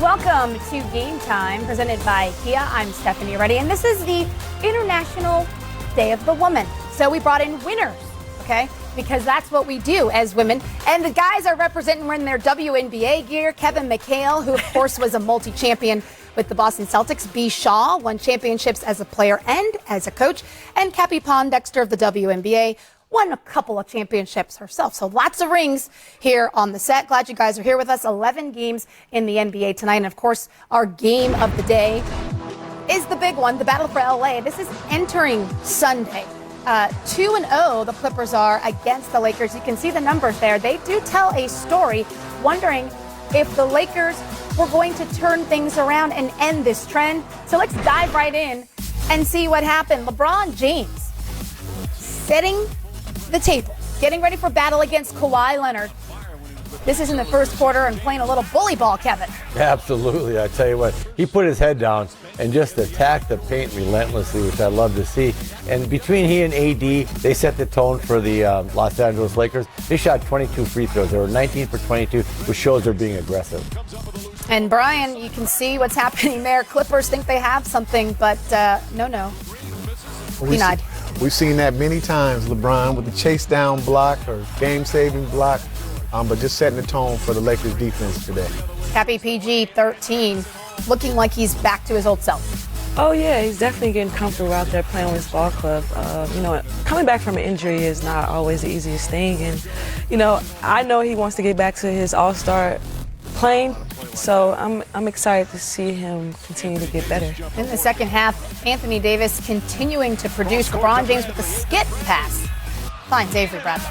Welcome to Game Time, presented by Kia. I'm Stephanie Reddy, and this is the International Day of the Woman. So we brought in winners, okay? Because that's what we do as women. And the guys are representing, wearing their WNBA gear. Kevin McHale, who of course was a multi-champion with the Boston Celtics. B. Shaw won championships as a player and as a coach. And Cappie Pondexter of the WNBA won a couple of championships herself. So lots of rings here on the set. Glad you guys are here with us. 11 games in the NBA tonight. And of course, our game of the day is the big one, the battle for LA. This is entering Sunday. 2-0 the Clippers are against the Lakers. You can see the numbers there. They do tell a story, wondering if the Lakers were going to turn things around and end this trend. So let's dive right in and see what happened. LeBron James setting the table, getting ready for battle against Kawhi Leonard. This is in the first quarter and playing a little bully ball, Kevin. Absolutely. I tell you what, he put his head down and just attacked the paint relentlessly, which I love to see. And between he and AD, they set the tone for the Los Angeles Lakers. They shot 22 free throws. They were 19 for 22, which shows they're being aggressive. And Brian, you can see what's happening there. Clippers think they have something, but no. We've seen that many times, LeBron, with the chase down block or game-saving block, but just setting the tone for the Lakers defense today. Cappie PG 13, looking like he's back to his old self. Oh, yeah, he's definitely getting comfortable out there playing with his ball club. Coming back from an injury is not always the easiest thing. And, I know he wants to get back to his all-star playing, so I'm excited to see him continue to get better. In the second half, Anthony Davis continuing to produce. LeBron James with the skip pass finds Avery Bradley.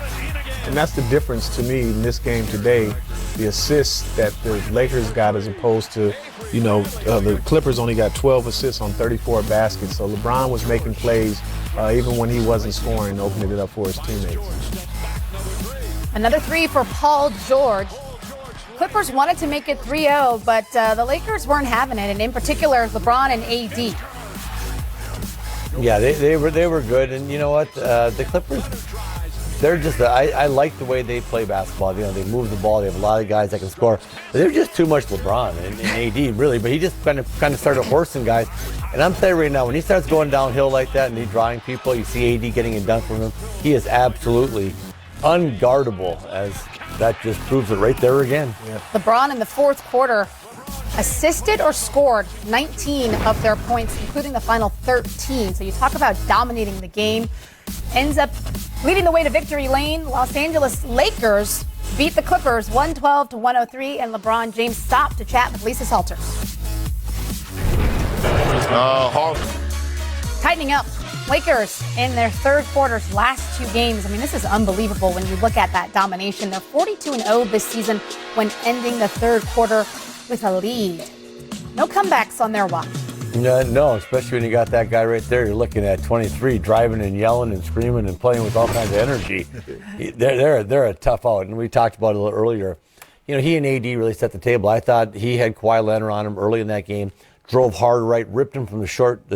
And that's the difference to me in this game today, the assists that the Lakers got as opposed to, the Clippers only got 12 assists on 34 baskets. So LeBron was making plays even when he wasn't scoring, opening it up for his teammates. Another three for Paul George. Clippers wanted to make it 3-0, but the Lakers weren't having it, and in particular, LeBron and AD. Yeah, they were good, and you know what? The Clippers, they're just. I like the way they play basketball. They move the ball. They have a lot of guys that can score. But they're just too much LeBron and AD, really. But he just kind of started horsing guys. And I'm telling you right now, when he starts going downhill like that and he's drawing people, you see AD getting it done from him. He is absolutely unguardable, as that just proves it right there again. Yeah. LeBron in the fourth quarter assisted or scored 19 of their points, including the final 13. So you talk about dominating the game. Ends up leading the way to victory lane. Los Angeles Lakers beat the Clippers 112-103, and LeBron James stopped to chat with Lisa Salter. Tightening up. Lakers in their third quarter's last two games. I mean, this is unbelievable when you look at that domination. They're 42-0 this season when ending the third quarter with a lead. No comebacks on their watch. No, especially when you got that guy right there. You're looking at 23, driving and yelling and screaming and playing with all kinds of energy. They're a tough out, and we talked about it a little earlier. He and AD really set the table. I thought he had Kawhi Leonard on him early in that game. Drove hard right, ripped him from the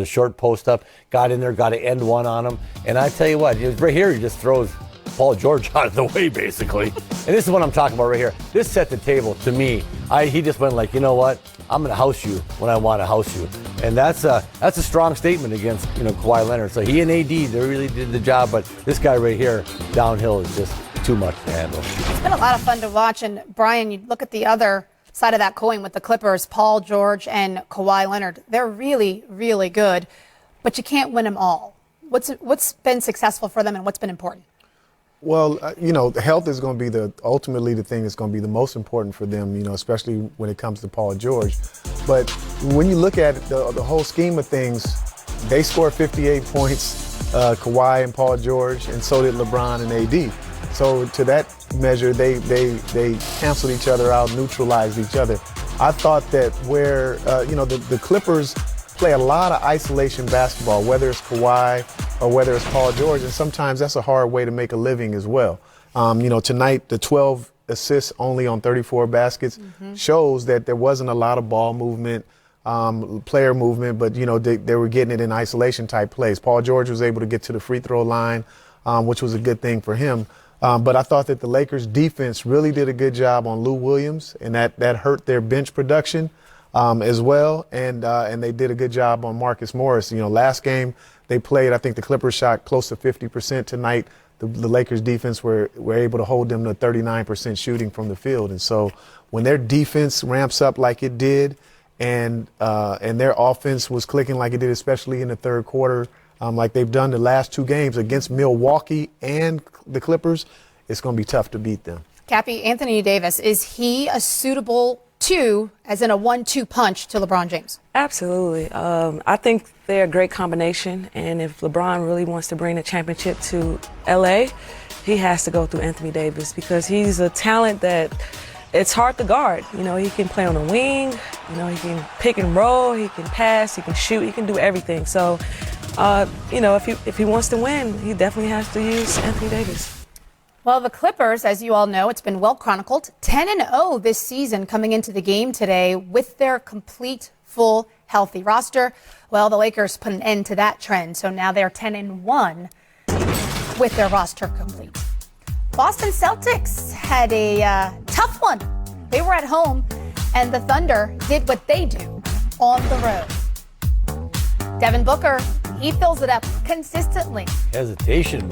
short post up, got in there, got an end one on him. And I tell you what, right here he just throws Paul George out of the way, basically. And this is what I'm talking about right here. This set the table to me. He just went like, you know what? I'm going to house you when I want to house you. And that's a strong statement against, Kawhi Leonard. So he and AD, they really did the job. But this guy right here, downhill, is just too much to handle. It's been a lot of fun to watch. And Brian, you look at the other side of that coin with the Clippers, Paul George and Kawhi Leonard. They're really, really good, but you can't win them all. What's been successful for them and what's been important? Well, health is going to be ultimately the thing that's going to be the most important for them, especially when it comes to Paul George. But when you look at the whole scheme of things, they scored 58 points, Kawhi and Paul George, and so did LeBron and AD. So to that measure, they canceled each other out, neutralized each other. I thought that where, the Clippers play a lot of isolation basketball, whether it's Kawhi or whether it's Paul George, and sometimes that's a hard way to make a living as well. Tonight, the 12 assists only on 34 baskets shows that there wasn't a lot of ball movement, player movement, but, they were getting it in isolation type plays. Paul George was able to get to the free throw line, which was a good thing for him. But I thought that the Lakers defense really did a good job on Lou Williams, and that hurt their bench production. as well, and they did a good job on Marcus Morris. Last game they played, I think the Clippers shot close to 50% tonight. The Lakers defense were able to hold them to 39% shooting from the field. And so when their defense ramps up like it did and their offense was clicking like it did, especially in the third quarter, like they've done the last 2 games against Milwaukee and the Clippers, it's going to be tough to beat them. Cappy, Anthony Davis, is he a suitable 2, as in a 1-2 punch to LeBron James? Absolutely. I think they're a great combination, and if LeBron really wants to bring the championship to LA, he has to go through Anthony Davis because he's a talent that it's hard to guard. He can play on the wing, he can pick and roll, he can pass, he can shoot, he can do everything. So, if he wants to win, he definitely has to use Anthony Davis. Well, the Clippers, as you all know, it's been well chronicled, 10-0 this season coming into the game today with their complete, full, healthy roster. Well, the Lakers put an end to that trend, so now they're 10-1 with their roster complete. Boston Celtics had a tough one. They were at home, and the Thunder did what they do on the road. Devin Booker, he fills it up consistently. Hesitation.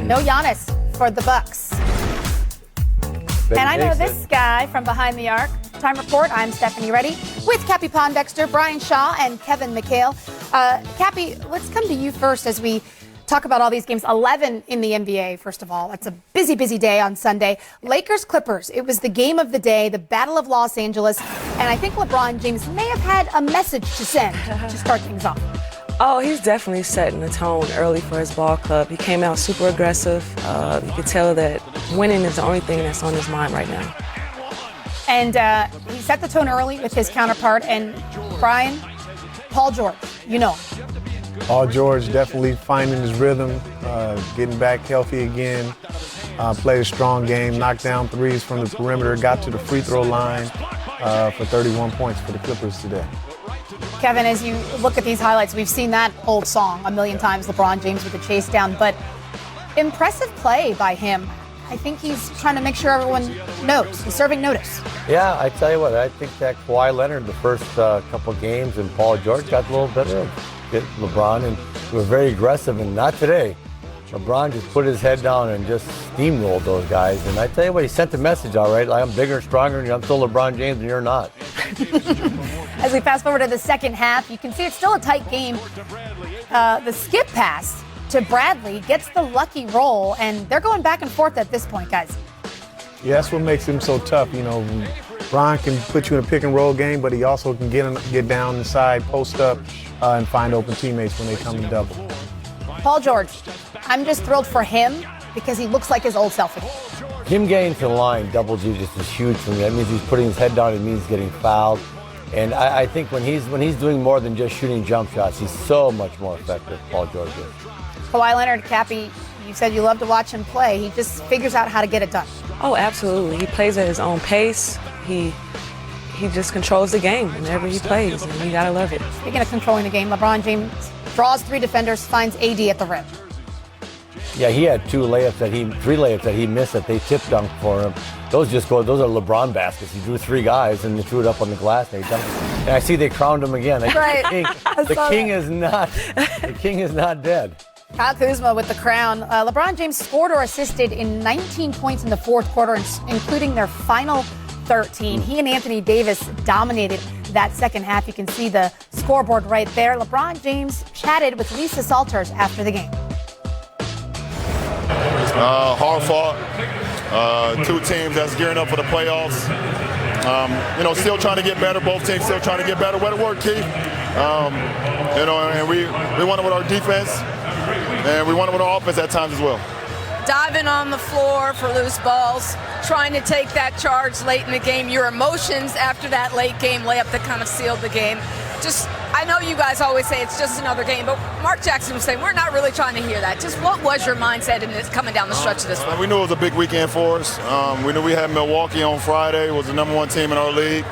No Giannis for the Bucks. And I know this guy from behind the arc. Time Report, I'm Stephanie Reddy with Cappy Pondexter, Brian Shaw, and Kevin McHale. Cappy, let's come to you first as we talk about all these games. 11 in the NBA, first of all. It's a busy, busy day on Sunday. Lakers-Clippers, it was the game of the day, the Battle of Los Angeles. And I think LeBron James may have had a message to send to start things off. Oh, he's definitely setting the tone early for his ball club. He came out super aggressive. You could tell that winning is the only thing that's on his mind right now. And he set the tone early with his counterpart. And Brian, Paul George, Paul George definitely finding his rhythm, getting back healthy again, played a strong game, knocked down threes from the perimeter, got to the free throw line for 31 points for the Clippers today. Kevin, as you look at these highlights, we've seen that old song a million times, LeBron James with the chase down, but impressive play by him. I think he's trying to make sure everyone knows. He's serving notice. Yeah, I tell you what, I think that Kawhi Leonard, the first couple games, and Paul George got a little better of LeBron, and they were very aggressive, and not today. LeBron just put his head down and just steamrolled those guys. And I tell you what, he sent the message, all right, I'm bigger and stronger, and I'm still LeBron James, and you're not. As we fast forward to the second half, you can see it's still a tight game. The skip pass to Bradley gets the lucky roll, and they're going back and forth at this point, guys. Yeah, that's what makes him so tough. Bron can put you in a pick and roll game, but he also can get down inside, post up, and find open teammates when they come in double. Paul George, I'm just thrilled for him because he looks like his old self again. Him getting to the line, double G, just is huge for me. That means he's putting his head down. It means he's getting fouled. And I think when he's doing more than just shooting jump shots, he's so much more effective, Paul George is. Kawhi Leonard, Cappy, you said you love to watch him play. He just figures out how to get it done. Oh, absolutely. He plays at his own pace. He just controls the game whenever he plays, and you gotta love it. Speaking of controlling the game, LeBron James draws 3 defenders, finds AD at the rim. Yeah, he had 3 layups that he missed that they tip dunked for him. Those are LeBron baskets. He drew 3 guys and they threw it up on the glass and they dunked it. And I see they crowned him again. Right. The king is not dead. Kyle Kuzma with the crown. LeBron James scored or assisted in 19 points in the fourth quarter, including their final 13. He and Anthony Davis dominated that second half. You can see the scoreboard right there. LeBron James chatted with Lisa Salters after the game. Hard fought. 2 teams that's gearing up for the playoffs. Still trying to get better. Both teams still trying to get better. Way to work, Keith. And we won it with our defense, and we won it with our offense at times as well. Diving on the floor for loose balls, trying to take that charge late in the game. Your emotions after that late game layup that kind of sealed the game. I know you guys always say it's just another game, but Mark Jackson was saying we're not really trying to hear that. Just what was your mindset in this coming down the stretch of this one? We knew it was a big weekend for us. We knew we had Milwaukee on Friday, was the #1 team in our league.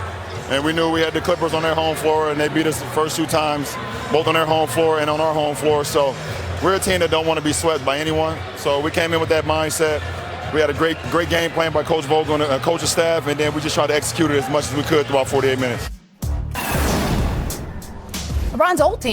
And we knew we had the Clippers on their home floor, and they beat us the first 2 times, both on their home floor and on our home floor. So we're a team that don't want to be swept by anyone. So we came in with that mindset. We had a great game plan by Coach Vogel and coach's staff, and then we just tried to execute it as much as we could throughout 48 minutes. LeBron's old team.